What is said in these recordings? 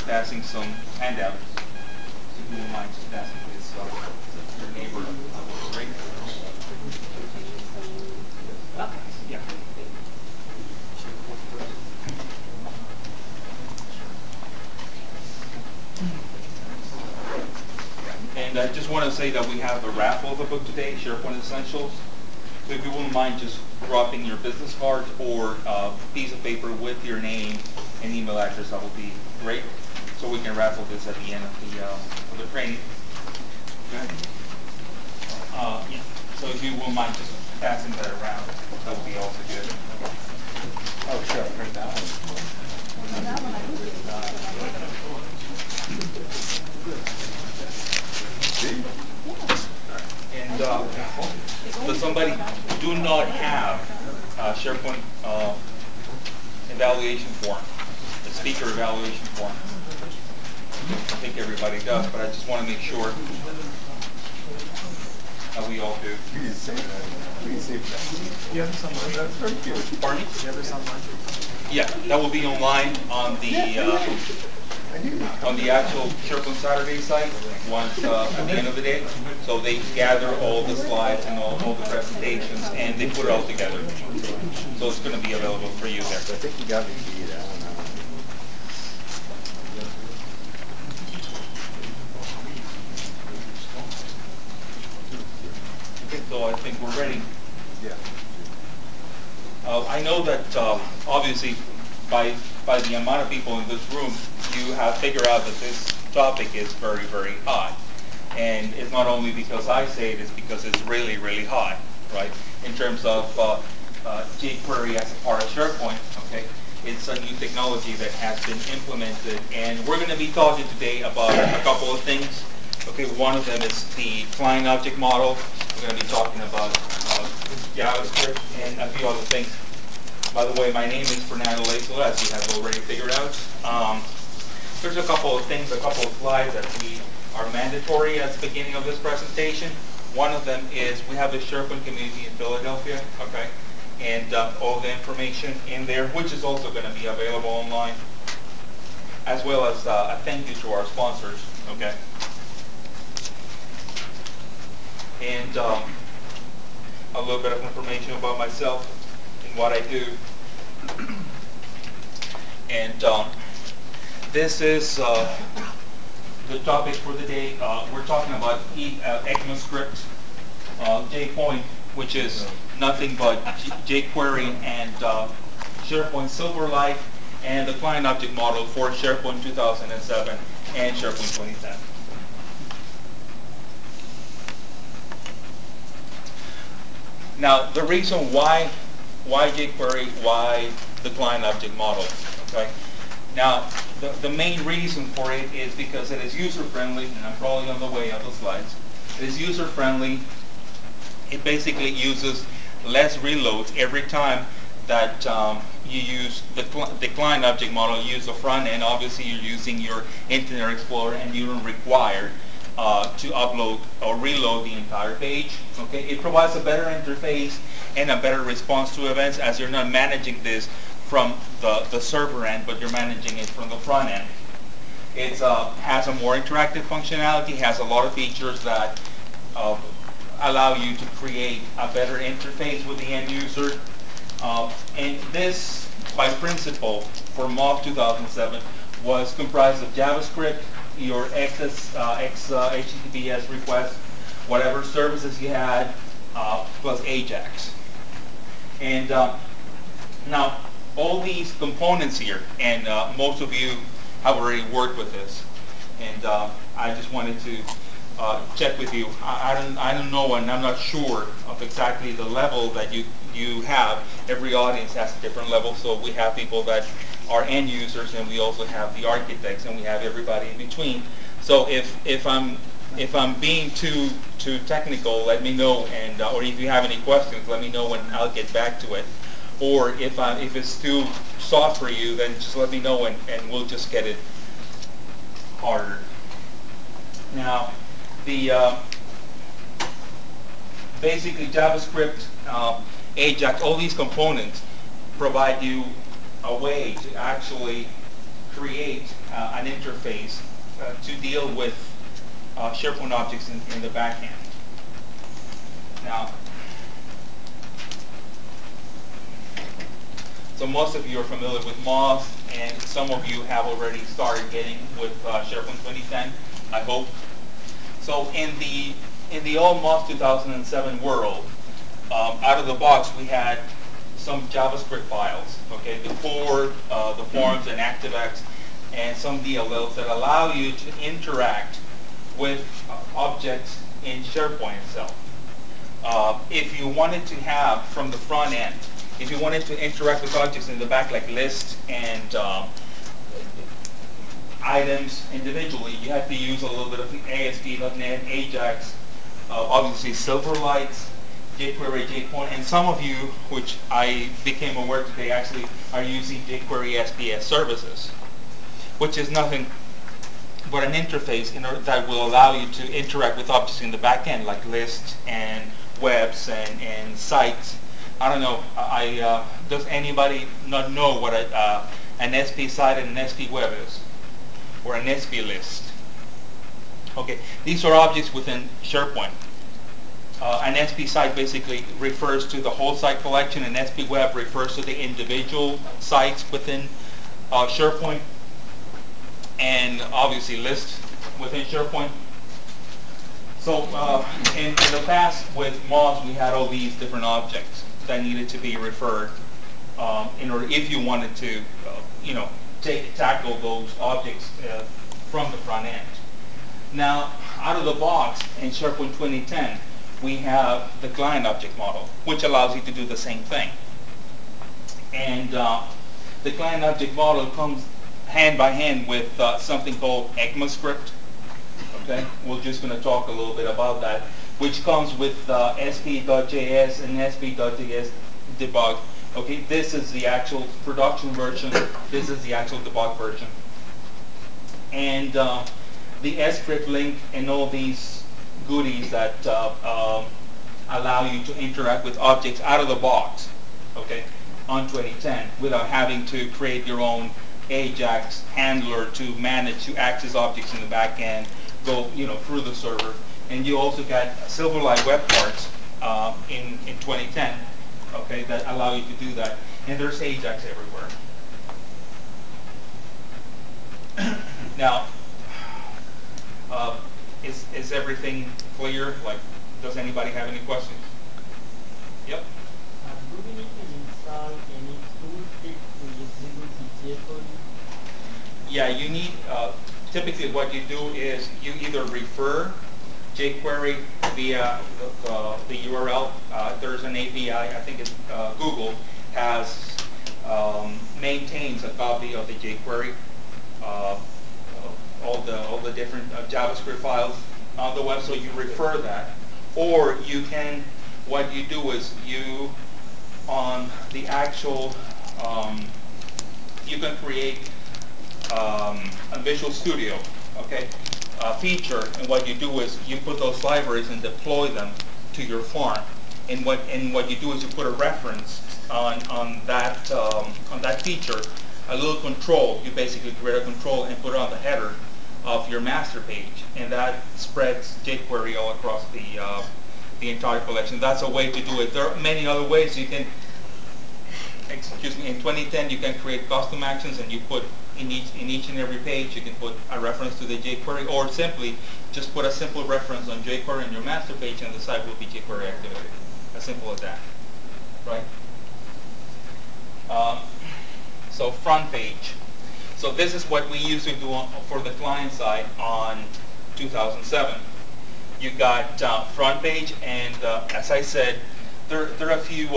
passing some handouts. So if you wouldn't mind just passing this to your neighbor. Great. Yeah. And I just want to say that we have a raffle of the book today, SharePoint Essentials. So if you wouldn't mind just dropping your business card or a piece of paper with your name and email address, that would be great. So we can raffle this at the end of the training. Okay. Yeah. So if you wouldn't mind just passing that around, that would be also good. Oh, sure. I've heard that one. And does somebody do not have a SharePoint evaluation form, the speaker evaluation form? I think everybody does, but I just want to make sure that we all do. Please say that. Please say that. You have this online? That's very cute. Pardon me? You have this online? Yeah, that will be online on the actual SharePoint Saturday site once at the end of the day. So they gather all the slides and all the presentations and they put it all together. So it's going to be available for you there. I think you got me beat. I don't know. Okay, so I think we're ready. Yeah. I know that obviously by the amount of people in this room, you have figured out that this topic is very, very hot. And it's not only because I say it, it's because it's really, really hot, right? In terms of JQuery as a part of SharePoint, okay? It's a new technology that has been implemented, and we're going to be talking today about a couple of things. Okay, one of them is the client object model. We're going to be talking about JavaScript and a few other things. By the way, my name is Fernando Lezo, as you have already figured out. There's a couple of things, a couple of slides that we are mandatory at the beginning of this presentation. One of them is we have a SharePoint community in Philadelphia, okay, and all the information in there, which is also going to be available online, as well as a thank you to our sponsors, okay. And a little bit of information about myself and what I do. And this is the topic for the day. We're talking about ECMAScript JQuery, which is nothing but JQuery and SharePoint Silverlight and the client object model for SharePoint 2007 and SharePoint 2010. Now, the reason why JQuery, why the client object model, okay? Now, the main reason for it is because it is user-friendly, and I'm probably on the way of the slides. It is user-friendly. It basically uses less reloads every time that you use the client object model. You use the front end. Obviously, you're using your Internet Explorer, and you don't require to upload or reload the entire page. Okay, it provides a better interface and a better response to events, as you're not managing this from the server end, but you're managing it from the front end. It has a more interactive functionality, has a lot of features that allow you to create a better interface with the end user. And this, by principle, for MOV 2007, was comprised of JavaScript, your HTTPS request, whatever services you had, plus AJAX. And now, all these components here, and most of you have already worked with this, and I just wanted to check with you. I don't know, and I'm not sure of exactly the level that you have. Every audience has a different level, so we have people that are end users, and we also have the architects, and we have everybody in between. So if I'm being too technical, let me know, and or if you have any questions, let me know, and I'll get back to it. Or if it's too soft for you, then just let me know, and we'll just get it harder. Now, the basically JavaScript, AJAX, all these components provide you a way to actually create an interface to deal with SharePoint objects in the back end. Now, so most of you are familiar with Moz, and some of you have already started getting with SharePoint 2010, I hope. So in the old Moz 2007 world, out of the box we had some JavaScript files, okay, the core, the forms, and ActiveX, and some DLLs that allow you to interact with objects in SharePoint itself. If you wanted to have from the front end, if you wanted to interact with objects in the back, like lists and items individually, you have to use a little bit of ASP.NET, Ajax, obviously Silverlight, JQuery, JPoint, and some of you, which I became aware today, actually are using jQuery SPS services, which is nothing but an interface that will allow you to interact with objects in the back end, like lists and webs and sites. I don't know, does anybody not know what an SP site and an SP web is? Or an SP list? Okay, these are objects within SharePoint. An SP site basically refers to the whole site collection, and SP web refers to the individual sites within SharePoint, and obviously lists within SharePoint. So in the past with Moz, we had all these different objects that needed to be referred in order, if you wanted to, tackle those objects from the front end. Now, out of the box in SharePoint 2010, we have the client object model, which allows you to do the same thing. And the client object model comes hand by hand with something called ECMAScript. Okay, we're just going to talk a little bit about that, which comes with sp.js and sp.js debug. Okay, this is the actual production version. This is the actual debug version. And the script link and all these goodies that allow you to interact with objects out of the box, okay, on 2010 without having to create your own Ajax handler to manage, to access objects in the back end, go through the server. And you also got Silverlight web parts in 2010, okay, that allow you to do that. And there's Ajax everywhere. Now, is everything clear? Like, does anybody have any questions? Yep. Do we need to install any toolkit to execute the JQuery? Yeah, you need, typically what you do is you either refer jQuery via the URL. There's an API, I think it's Google, maintains a copy of the jQuery, all the different JavaScript files on the web, so you refer that. Or you can, what you do is you, on the actual, you can create a Visual Studio, okay, feature, and what you do is you put those libraries and deploy them to your farm. And what you do is you put a reference on that feature, a little control. You basically create a control and put it on the header of your master page, and that spreads jQuery all across the entire collection. That's a way to do it. There are many other ways you can. Excuse me. In 2010, you can create custom actions, and you put in each and every page you can put a reference to the jQuery, or simply just put a simple reference on jQuery on your master page, and the site will be jQuery activated. As simple as that, right? So front page. So this is what we used to do for the client side on 2007. You got front page, and as I said, there are a few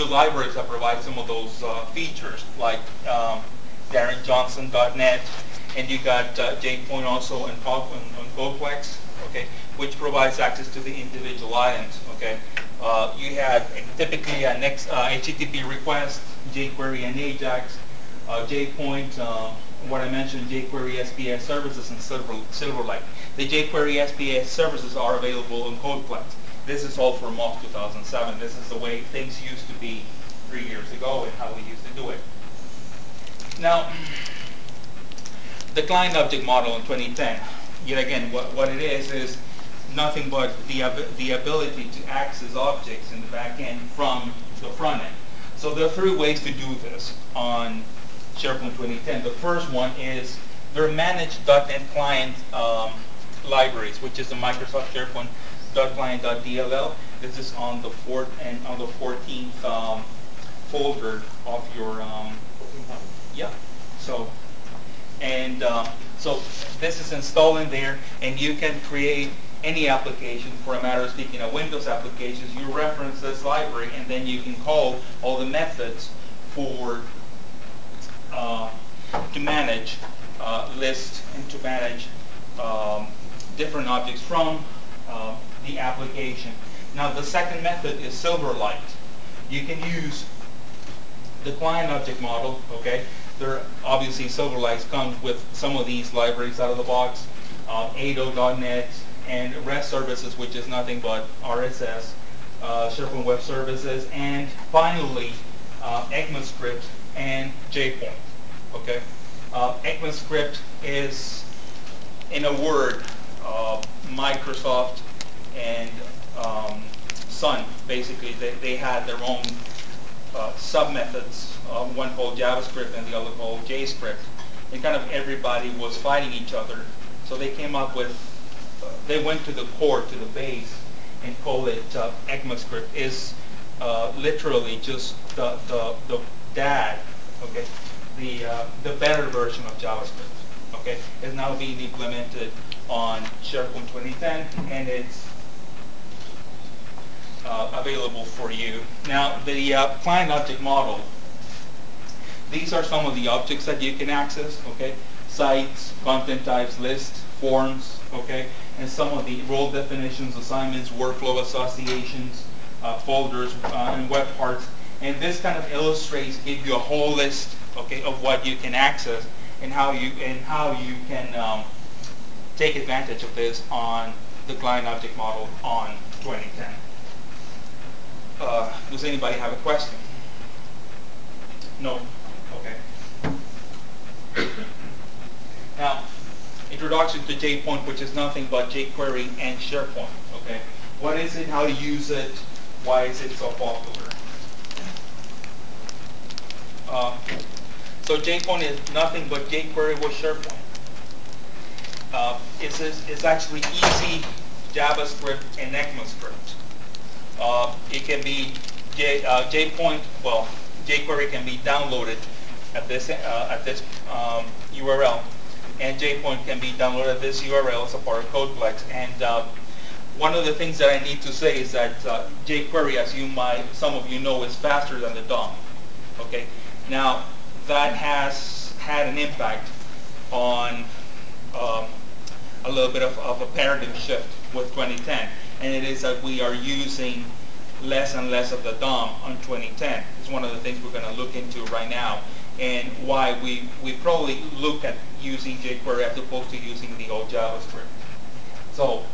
libraries that provide some of those features, like DarrenJohnson.net, and you got JQuery also and Codeplex, okay, which provides access to the individual items, okay. You had typically a next HTTP request, jQuery and Ajax, JPoint, what I mentioned, jQuery SPS services, and Silverlight. The jQuery SPS services are available in Codeplex. This is all for Moz 2007. This is the way things used to be 3 years ago and how we used to do it. Now, the client object model in 2010, yet again, what it is nothing but the ability to access objects in the back end from the front end. So there are three ways to do this on SharePoint 2010. The first one is their managed .NET client libraries, which is the Microsoft SharePoint .client.dll. This is on the 14th folder of your yeah. So so this is installed in there, and you can create any application. For a matter of speaking, a Windows applications, you reference this library, and then you can call all the methods for to manage lists and to manage different objects from the application. Now, the second method is Silverlight. You can use the client object model. Okay, there obviously Silverlight comes with some of these libraries out of the box, ADO.NET and REST services, which is nothing but RSS, SharePoint Web Services, and finally ECMAScript and JQuery. Okay, ECMAScript is, in a word, Microsoft and Sun. Basically, they had their own sub-methods, one called JavaScript and the other called JScript, and kind of everybody was fighting each other. So they came up with, they went to the core, to the base, and called it ECMAScript. Is literally just the dad, okay, the better version of JavaScript. Okay, is now being implemented on SharePoint 2010, and it's available for you. Now, the client object model, these are some of the objects that you can access, okay? Sites, content types, lists, forms, okay? And some of the role definitions, assignments, workflow associations, folders, and web parts. And this kind of illustrates, gives you a whole list, okay, of what you can access and how you can take advantage of this on the client object model on 2010. Does anybody have a question? No? Okay. Now, introduction to JPoint, which is nothing but jQuery and SharePoint. Okay. What is it? How to use it? Why is it so popular? So JPoint is nothing but jQuery with SharePoint. It's actually easy JavaScript and ECMAScript. It can be JPoint. Well, jQuery can be downloaded at this URL, and JPoint can be downloaded at this URL as a part of CodePlex. And one of the things that I need to say is that jQuery, as some of you know, is faster than the DOM. Okay. Now, that has had an impact on a little bit of a paradigm shift with 2010, and it is that we are using less and less of the DOM on 2010. It's one of the things we're going to look into right now, and why we probably look at using jQuery as opposed to using the old JavaScript. So,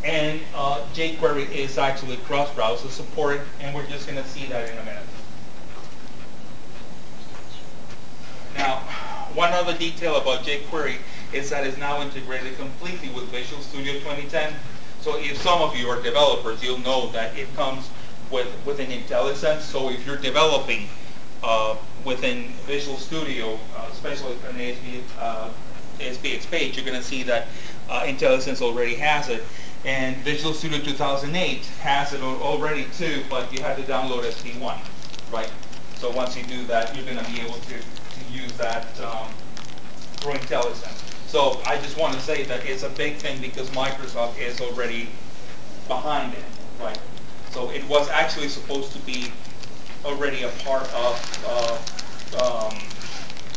and jQuery is actually cross-browser supported, and we're just going to see that in a minute. Now, one other detail about jQuery is that it's now integrated completely with Visual Studio 2010. So if some of you are developers, you'll know that it comes with an IntelliSense. So if you're developing within Visual Studio, especially an ASPX page, you're going to see that IntelliSense already has it. And Visual Studio 2008 has it already too, but you have to download SP1, right? So once you do that, you're going to be able to use that through IntelliSense. So I just want to say that it's a big thing because Microsoft is already behind it, right? So it was actually supposed to be already a part of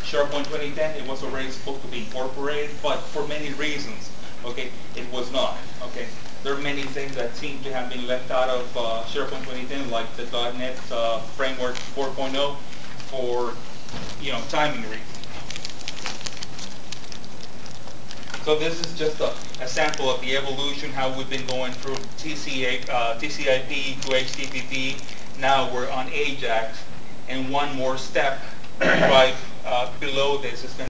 SharePoint 2010. It was already supposed to be incorporated, but for many reasons, okay, it was not. Okay, there are many things that seem to have been left out of SharePoint 2010, like the .NET Framework 4.0, for timing reasons. So this is just a sample of the evolution, how we've been going through TCP to HTTP. Now we're on AJAX, and one more step to drive below this is going